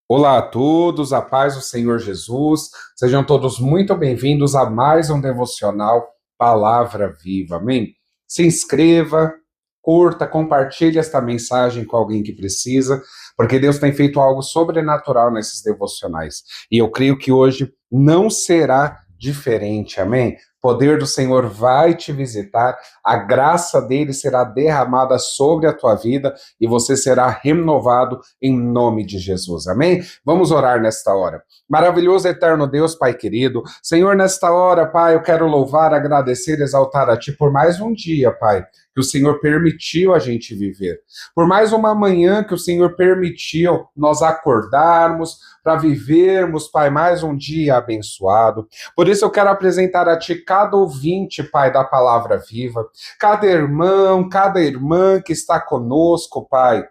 Olá a todos, a paz do Senhor Jesus, sejam todos muito bem-vindos a mais um devocional Palavra Viva, amém? Se inscreva, curta, compartilhe esta mensagem com alguém que precisa, porque Deus tem feito algo sobrenatural nesses devocionais, e eu creio que hoje não será diferente, amém? O poder do Senhor vai te visitar, a graça dele será derramada sobre a tua vida e você será renovado em nome de Jesus, amém? Vamos orar nesta hora. Maravilhoso eterno Deus, Pai querido, Senhor, nesta hora, Pai, eu quero louvar, agradecer, exaltar a Ti por mais um dia, Pai, que o Senhor permitiu a gente viver, por mais uma manhã que o Senhor permitiu nós acordarmos para vivermos, Pai, mais um dia abençoado. Por isso eu quero apresentar a Ti cada ouvinte, Pai, da palavra viva, cada irmão, cada irmã que está conosco, Pai,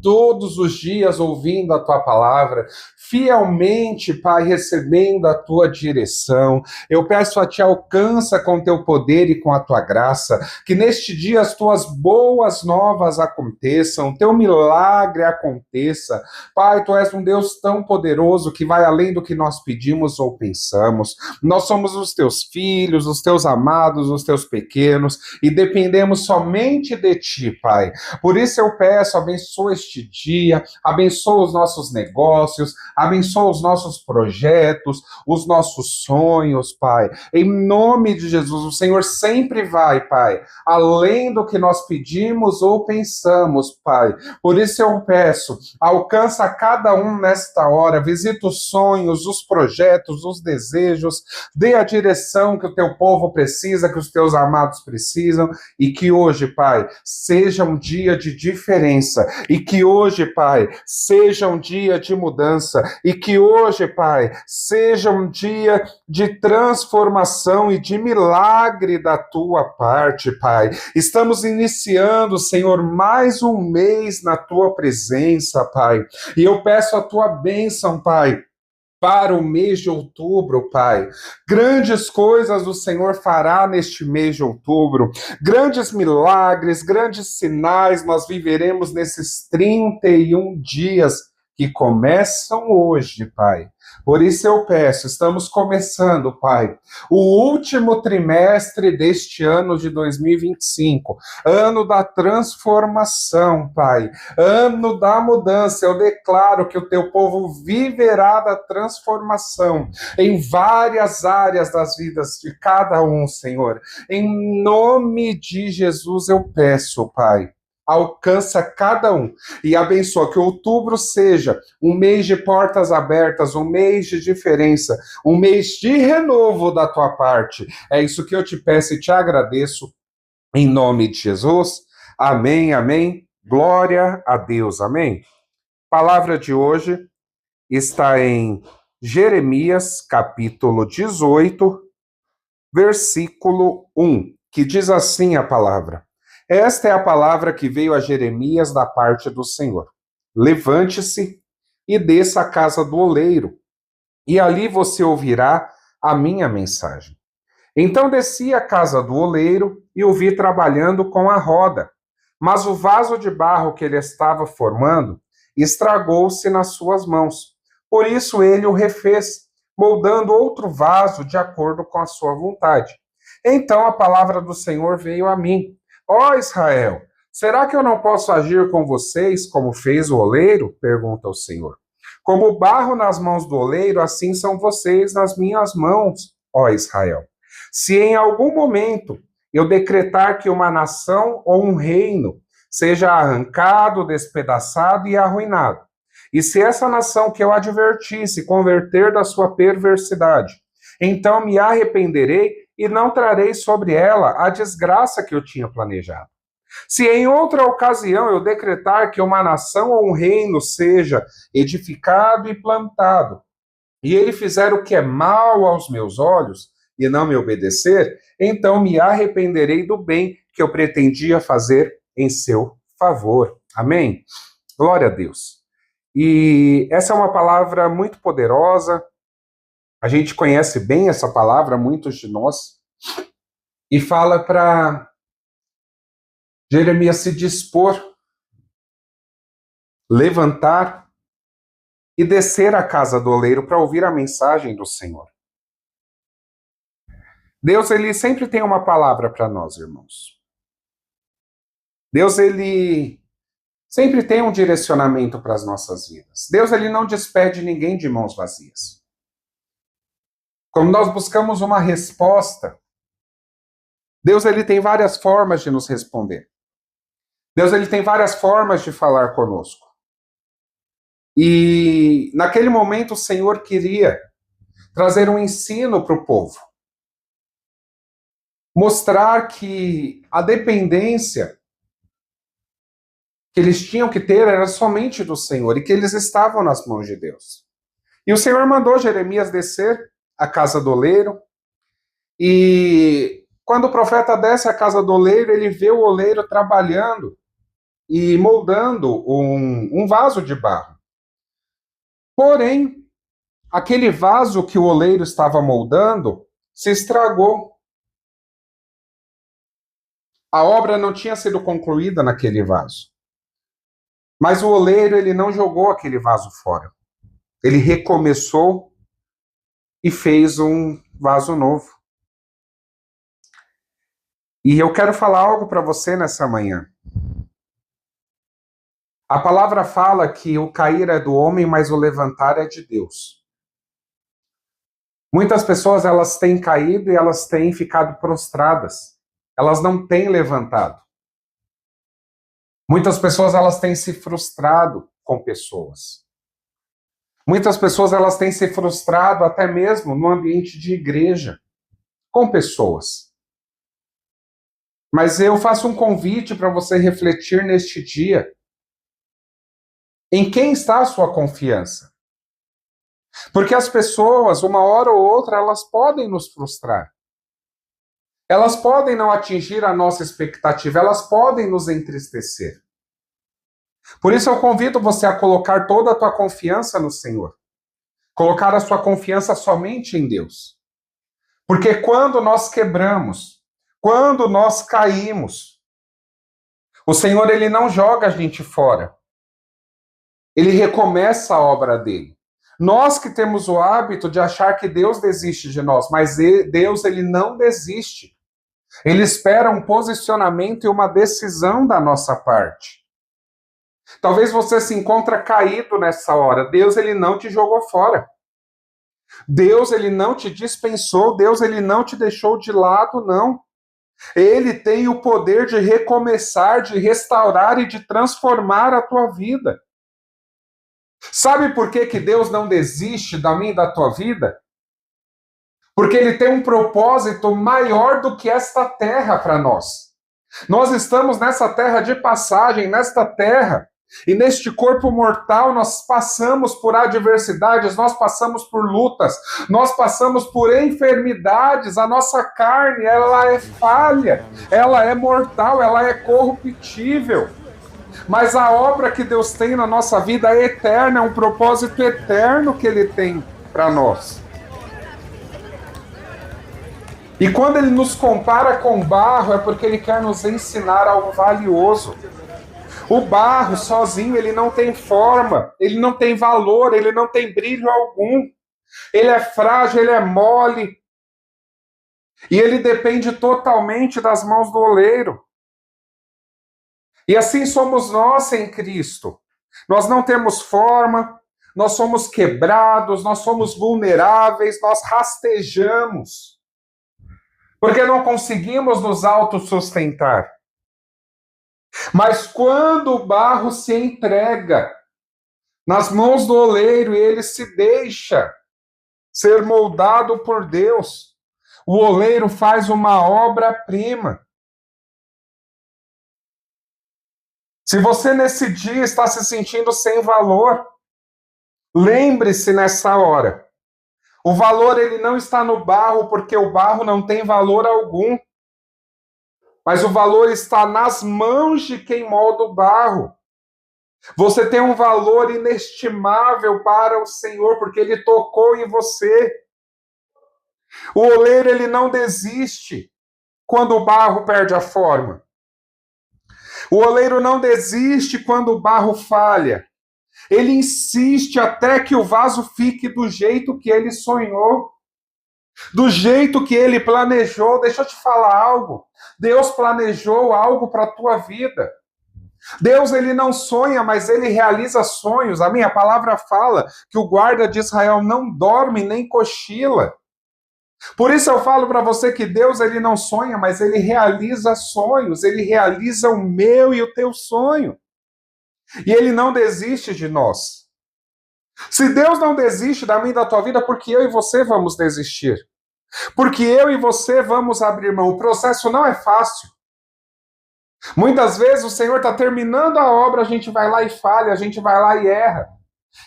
todos os dias ouvindo a tua palavra, fielmente, Pai, recebendo a tua direção. Eu peço a ti, alcança com teu poder e com a tua graça, que neste dia as tuas boas novas aconteçam, teu milagre aconteça. Pai, tu és um Deus tão poderoso que vai além do que nós pedimos ou pensamos. Nós somos os teus filhos, os teus amados, os teus pequenos, e dependemos somente de ti, Pai. Por isso eu peço, abençoa este dia, abençoa os nossos negócios, abençoa os nossos projetos, os nossos sonhos, Pai. Em nome de Jesus, o Senhor sempre vai, Pai, além do que nós pedimos ou pensamos, Pai. Por isso eu peço, alcança cada um nesta hora, visita os sonhos, os projetos, os desejos, dê a direção que o teu povo precisa, que os teus amados precisam, e que hoje, Pai, seja um dia de diferença, e que hoje, Pai, seja um dia de mudança, e que hoje, Pai, seja um dia de transformação e de milagre da tua parte, Pai. Estamos iniciando, Senhor, mais um mês na tua presença, Pai, e eu peço a tua bênção, Pai, para o mês de outubro, Pai. Grandes coisas o Senhor fará neste mês de outubro. Grandes milagres, grandes sinais nós viveremos nesses 31 dias que começam hoje, Pai. Por isso eu peço, estamos começando, Pai, o último trimestre deste ano de 2025, ano da transformação, Pai, ano da mudança. Eu declaro que o teu povo viverá da transformação em várias áreas das vidas de cada um, Senhor. Em nome de Jesus eu peço, Pai. Alcança cada um e abençoa que outubro seja um mês de portas abertas, um mês de diferença, um mês de renovo da tua parte. É isso que eu te peço e te agradeço em nome de Jesus. Amém, amém. Glória a Deus, amém. A palavra de hoje está em Jeremias, capítulo 18, versículo 1, que diz assim a palavra: Esta é a palavra que veio a Jeremias da parte do Senhor. Levante-se e desça à casa do oleiro, e ali você ouvirá a minha mensagem. Então desci à casa do oleiro e o vi trabalhando com a roda, mas o vaso de barro que ele estava formando estragou-se nas suas mãos. Por isso ele o refez, moldando outro vaso de acordo com a sua vontade. Então a palavra do Senhor veio a mim: Ó Israel, será que eu não posso agir com vocês como fez o oleiro? Pergunta o Senhor. Como o barro nas mãos do oleiro, assim são vocês nas minhas mãos, ó Israel. Se em algum momento eu decretar que uma nação ou um reino seja arrancado, despedaçado e arruinado, e se essa nação que eu adverti se converter da sua perversidade, então me arrependerei e não trarei sobre ela a desgraça que eu tinha planejado. Se em outra ocasião eu decretar que uma nação ou um reino seja edificado e plantado, e ele fizer o que é mal aos meus olhos e não me obedecer, então me arrependerei do bem que eu pretendia fazer em seu favor. Amém? Glória a Deus. E essa é uma palavra muito poderosa. A gente conhece bem essa palavra, muitos de nós, e fala para Jeremias se dispor, levantar e descer à casa do oleiro para ouvir a mensagem do Senhor. Deus, ele sempre tem uma palavra para nós, irmãos. Deus, ele sempre tem um direcionamento para as nossas vidas. Deus, ele não despede ninguém de mãos vazias. Quando nós buscamos uma resposta, Deus, ele tem várias formas de nos responder. Deus, ele tem várias formas de falar conosco. E naquele momento o Senhor queria trazer um ensino para o povo. Mostrar que a dependência que eles tinham que ter era somente do Senhor e que eles estavam nas mãos de Deus. E o Senhor mandou Jeremias descer à casa do oleiro, e quando o profeta desce à casa do oleiro, ele vê o oleiro trabalhando e moldando um vaso de barro. Porém, aquele vaso que o oleiro estava moldando se estragou. A obra não tinha sido concluída naquele vaso. Mas o oleiro, ele não jogou aquele vaso fora. Ele recomeçou e fez um vaso novo. E eu quero falar algo para você nessa manhã. A palavra fala que o cair é do homem, mas o levantar é de Deus. Muitas pessoas, elas têm caído e elas têm ficado prostradas. Elas não têm levantado. Muitas pessoas, elas têm se frustrado com pessoas. Muitas pessoas, elas têm se frustrado até mesmo no ambiente de igreja, com pessoas. Mas eu faço um convite para você refletir neste dia. Em quem está a sua confiança? Porque as pessoas, uma hora ou outra, elas podem nos frustrar. Elas podem não atingir a nossa expectativa, elas podem nos entristecer. Por isso eu convido você a colocar toda a tua confiança no Senhor. Colocar a sua confiança somente em Deus. Porque quando nós quebramos, quando nós caímos, o Senhor, ele não joga a gente fora. Ele recomeça a obra dele. Nós que temos o hábito de achar que Deus desiste de nós, mas Deus, ele não desiste. Ele espera um posicionamento e uma decisão da nossa parte. Talvez você se encontre caído nessa hora. Deus, ele não te jogou fora. Deus, ele não te dispensou. Deus, ele não te deixou de lado, não. Ele tem o poder de recomeçar, de restaurar e de transformar a tua vida. Sabe por que Deus não desiste da minha e da tua vida? Porque ele tem um propósito maior do que esta terra para nós. Nós estamos nessa terra de passagem, nesta terra, e neste corpo mortal nós passamos por adversidades, nós passamos por lutas, nós passamos por enfermidades. A nossa carne, ela é falha, ela é mortal, ela é corruptível. Mas a obra que Deus tem na nossa vida é eterna, é um propósito eterno que ele tem para nós. E quando ele nos compara com barro, é porque ele quer nos ensinar algo valioso. O barro sozinho, ele não tem forma, ele não tem valor, ele não tem brilho algum. Ele é frágil, ele é mole. E ele depende totalmente das mãos do oleiro. E assim somos nós sem Cristo. Nós não temos forma, nós somos quebrados, nós somos vulneráveis, nós rastejamos. Porque não conseguimos nos autossustentar. Mas quando o barro se entrega nas mãos do oleiro e ele se deixa ser moldado por Deus, o oleiro faz uma obra-prima. Se você nesse dia está se sentindo sem valor, lembre-se nessa hora. O valor, ele não está no barro, porque o barro não tem valor algum. Mas o valor está nas mãos de quem molda o barro. Você tem um valor inestimável para o Senhor, porque ele tocou em você. O oleiro, ele não desiste quando o barro perde a forma. O oleiro não desiste quando o barro falha. Ele insiste até que o vaso fique do jeito que ele sonhou, do jeito que ele planejou. Deixa eu te falar algo. Deus planejou algo para a tua vida. Deus, ele não sonha, mas ele realiza sonhos. A minha palavra fala que o guarda de Israel não dorme nem cochila. Por isso eu falo para você que Deus, ele não sonha, mas ele realiza sonhos. Ele realiza o meu e o teu sonho. E ele não desiste de nós. Se Deus não desiste da minha e da tua vida, porque eu e você vamos desistir. Porque eu e você vamos abrir mão. O processo não é fácil. Muitas vezes o Senhor está terminando a obra, a gente vai lá e falha, a gente vai lá e erra.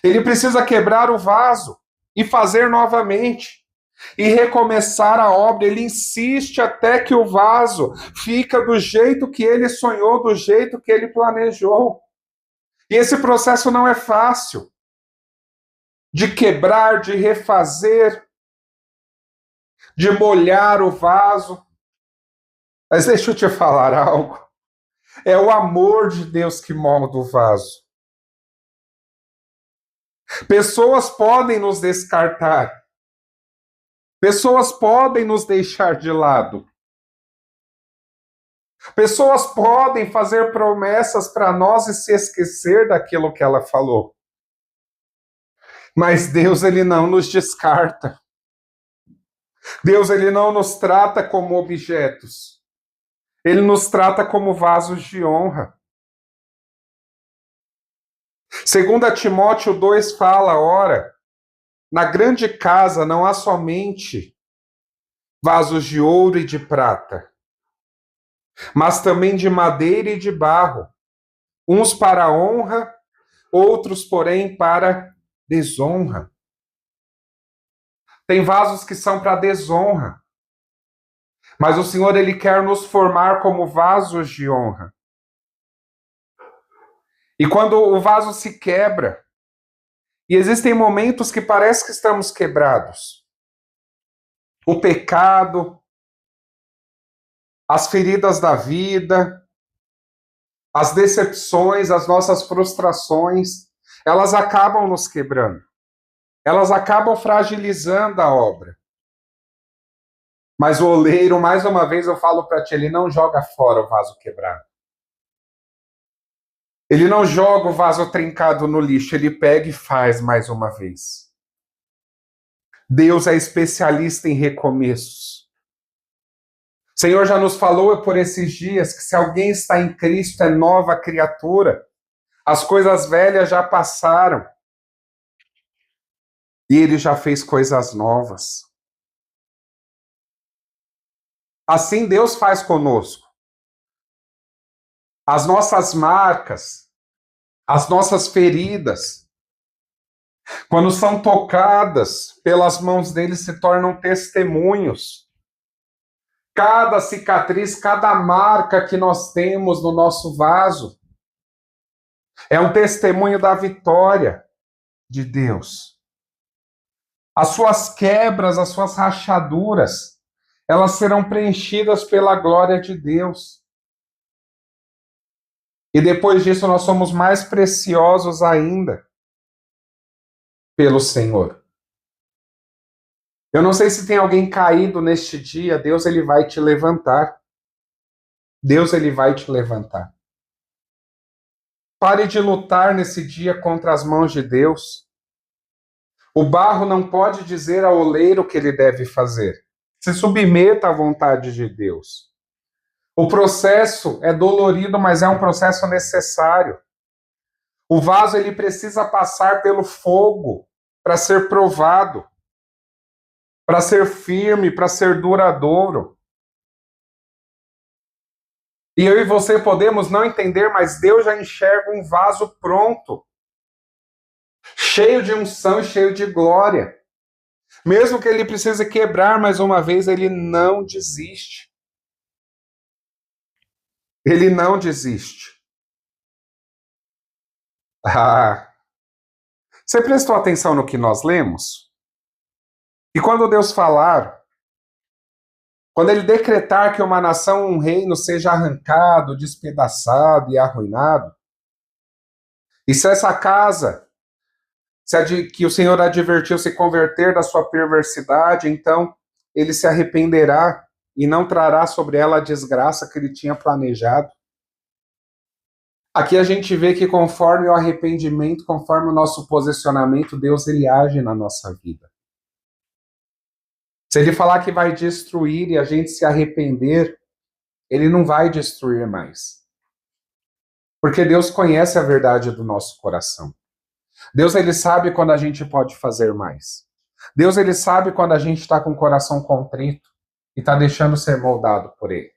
Ele precisa quebrar o vaso e fazer novamente. E recomeçar a obra. Ele insiste até que o vaso fica do jeito que ele sonhou, do jeito que ele planejou. E esse processo não é fácil. De quebrar, de refazer, de molhar o vaso. Mas deixa eu te falar algo. É o amor de Deus que molda o vaso. Pessoas podem nos descartar. Pessoas podem nos deixar de lado. Pessoas podem fazer promessas para nós e se esquecer daquilo que ela falou. Mas Deus, ele não nos descarta. Deus, ele não nos trata como objetos. Ele nos trata como vasos de honra. 2 Timóteo 2 fala, ora, na grande casa não há somente vasos de ouro e de prata, mas também de madeira e de barro, uns para honra, outros, porém, para desonra. Tem vasos que são para desonra, mas o Senhor, ele quer nos formar como vasos de honra. E quando o vaso se quebra, e existem momentos que parece que estamos quebrados, o pecado, as feridas da vida, as decepções, as nossas frustrações, elas acabam nos quebrando. Elas acabam fragilizando a obra. Mas o oleiro, mais uma vez eu falo para ti, ele não joga fora o vaso quebrado. Ele não joga o vaso trincado no lixo, ele pega e faz mais uma vez. Deus é especialista em recomeços. O Senhor já nos falou por esses dias que se alguém está em Cristo é nova criatura. As coisas velhas já passaram. E Ele já fez coisas novas. Assim Deus faz conosco. As nossas marcas, as nossas feridas, quando são tocadas pelas mãos dele, se tornam testemunhos. Cada cicatriz, cada marca que nós temos no nosso vaso é um testemunho da vitória de Deus. As suas quebras, as suas rachaduras, elas serão preenchidas pela glória de Deus. E depois disso nós somos mais preciosos ainda pelo Senhor. Eu não sei se tem alguém caído neste dia, Deus, ele vai te levantar. Deus, ele vai te levantar. Pare de lutar nesse dia contra as mãos de Deus. O barro não pode dizer ao oleiro o que ele deve fazer. Se submeta à vontade de Deus. O processo é dolorido, mas é um processo necessário. O vaso, ele precisa passar pelo fogo para ser provado, para ser firme, para ser duradouro. E eu e você podemos não entender, mas Deus já enxerga um vaso pronto, cheio de unção e cheio de glória. Mesmo que ele precise quebrar mais uma vez, ele não desiste. Ele não desiste. Você prestou atenção no que nós lemos? E quando Deus falar, quando ele decretar que uma nação, um reino seja arrancado, despedaçado e arruinado, e se essa casa que o Senhor advertiu se converter da sua perversidade, então ele se arrependerá e não trará sobre ela a desgraça que ele tinha planejado. Aqui a gente vê que conforme o arrependimento, conforme o nosso posicionamento, Deus ele age na nossa vida. Se ele falar que vai destruir e a gente se arrepender, ele não vai destruir mais. Porque Deus conhece a verdade do nosso coração. Deus ele sabe quando a gente pode fazer mais. Deus ele sabe quando a gente está com o coração contrito e está deixando ser moldado por ele.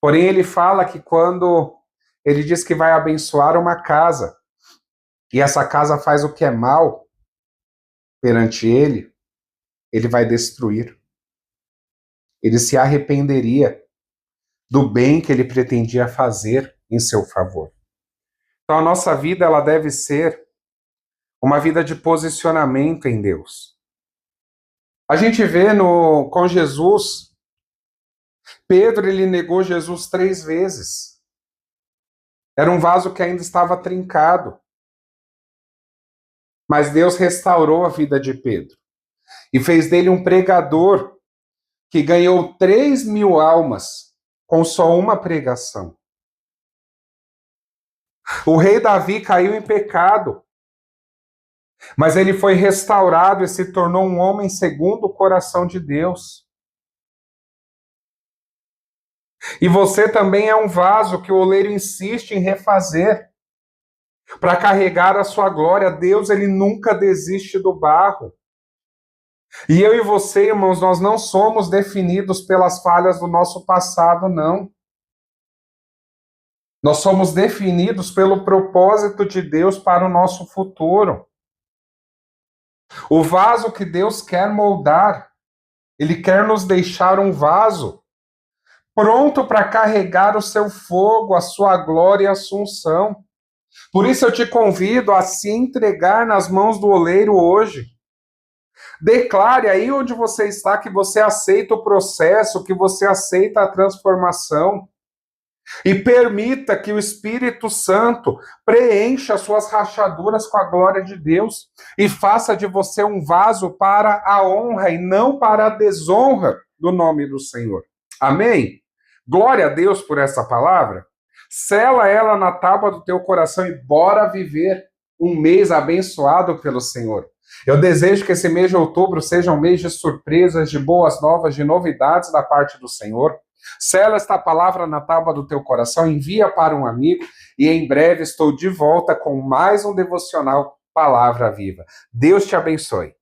Porém, ele fala que quando ele diz que vai abençoar uma casa e essa casa faz o que é mal perante ele, ele vai destruir. Ele se arrependeria do bem que ele pretendia fazer em seu favor. Então a nossa vida ela deve ser uma vida de posicionamento em Deus. A gente vê com Jesus, Pedro ele negou Jesus 3 vezes. Era um vaso que ainda estava trincado. Mas Deus restaurou a vida de Pedro e fez dele um pregador que ganhou 3.000 almas com só uma pregação. O rei Davi caiu em pecado, mas ele foi restaurado e se tornou um homem segundo o coração de Deus. E você também é um vaso que o oleiro insiste em refazer para carregar a sua glória. Deus, ele nunca desiste do barro. E eu e você, irmãos, nós não somos definidos pelas falhas do nosso passado, não. Nós somos definidos pelo propósito de Deus para o nosso futuro. O vaso que Deus quer moldar, ele quer nos deixar um vaso pronto para carregar o seu fogo, a sua glória e a sua unção. Por isso eu te convido a se entregar nas mãos do oleiro hoje. Declare aí onde você está que você aceita o processo, que você aceita a transformação. E permita que o Espírito Santo preencha suas rachaduras com a glória de Deus e faça de você um vaso para a honra e não para a desonra do nome do Senhor. Amém? Glória a Deus por essa palavra. Sela ela na tábua do teu coração e bora viver um mês abençoado pelo Senhor. Eu desejo que esse mês de outubro seja um mês de surpresas, de boas novas, de novidades da parte do Senhor. Sela esta palavra na tábua do teu coração, envia para um amigo e em breve estou de volta com mais um devocional Palavra Viva. Deus te abençoe.